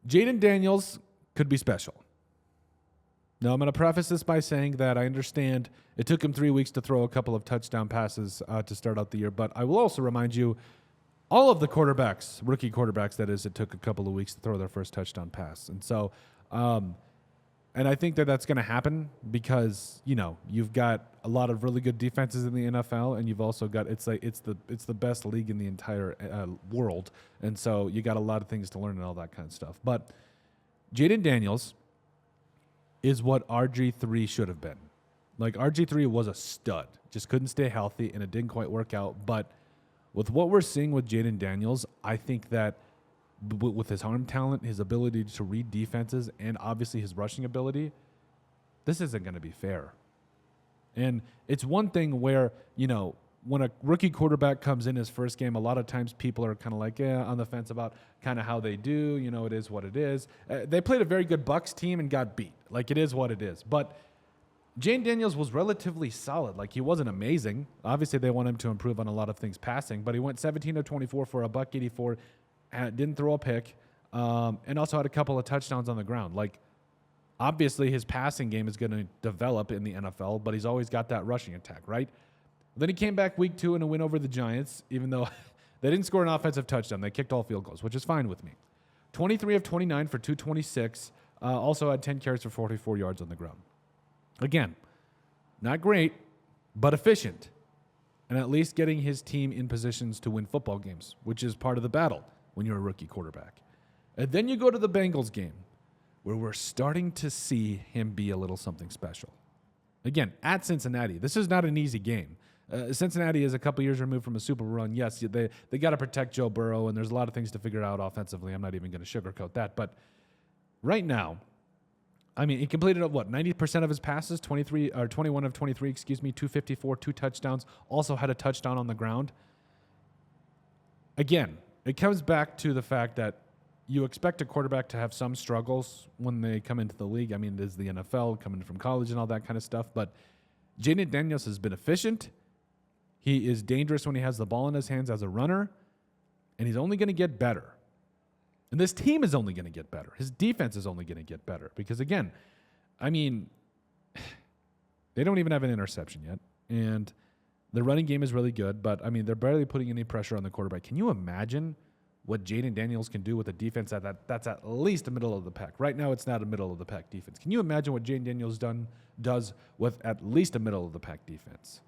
Jayden Daniels could be special. Now, I'm going to preface this by saying that I understand it took him 3 weeks to throw a couple of touchdown passes to start out the year, but I will also remind you, all of the quarterbacks, rookie quarterbacks, that is, it took a couple of weeks to throw their first touchdown pass. And so, and I think that that's going to happen because, you know, you've got a lot of really good defenses in the NFL, and you've also got, it's the best league in the entire world. And so you got a lot of things to learn and all that kind of stuff. But Jayden Daniels is what RG3 should have been. Like, RG3 was a stud, just couldn't stay healthy, and it didn't quite work out. But with what we're seeing with Jayden Daniels, I think that with his arm talent, his ability to read defenses, and obviously his rushing ability, this isn't going to be fair. And it's one thing where, you know, when a rookie quarterback comes in his first game, a lot of times people are kind of like, on the fence about kind of how they do. You know, it is what it is. They played a very good Bucs team and got beat. Like, it is what it is. But Jayden Daniels was relatively solid. Like, he wasn't amazing. Obviously, they want him to improve on a lot of things passing, but he went 17 of 24 for a $184, didn't throw a pick, and also had a couple of touchdowns on the ground. Like, obviously, his passing game is going to develop in the NFL, but he's always got that rushing attack, right? Then he came back week 2 in a win over the Giants, even though they didn't score an offensive touchdown. They kicked all field goals, which is fine with me. 23 of 29 for 226. Also had 10 carries for 44 yards on the ground. Again, not great, but efficient. And at least getting his team in positions to win football games, which is part of the battle when you're a rookie quarterback. And then you go to the Bengals game, where we're starting to see him be a little something special. Again, at Cincinnati. This is not an easy game. Cincinnati is a couple years removed from a Super Bowl run. Yes, they got to protect Joe Burrow, and there's a lot of things to figure out offensively. I'm not even going to sugarcoat that. But right now, I mean, he completed, 90% of his passes, 21 of 23, 254, 2 touchdowns, also had a touchdown on the ground. Again, it comes back to the fact that you expect a quarterback to have some struggles when they come into the league. I mean, there's the NFL, coming from college and all that kind of stuff. But Jayden Daniels has been efficient. He is dangerous when he has the ball in his hands as a runner, and he's only going to get better. And this team is only going to get better. His defense is only going to get better because, again, I mean, they don't even have an interception yet, and the running game is really good, but, I mean, they're barely putting any pressure on the quarterback. Can you imagine what Jayden Daniels can do with a defense that's at least the middle of the pack? Right now, it's not a middle of the pack defense. Can you imagine what Jayden Daniels does with at least a middle of the pack defense?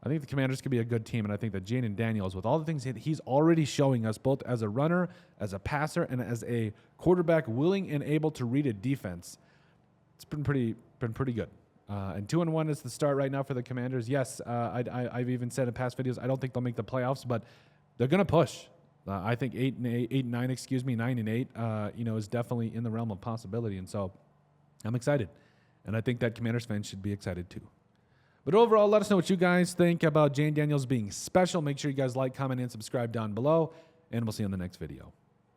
I think the Commanders could be a good team, and I think that Jayden Daniels, with all the things he's already showing us, both as a runner, as a passer, and as a quarterback willing and able to read a defense, it's been pretty good. And 2-1 is the start right now for the Commanders. Yes, I've even said in past videos, I don't think they'll make the playoffs, but they're going to push. I think 9 and 8, is definitely in the realm of possibility. And so I'm excited. And I think that Commanders fans should be excited too. But overall, let us know what you guys think about Jayden Daniels being special. Make sure you guys like, comment, and subscribe down below. And we'll see you on the next video.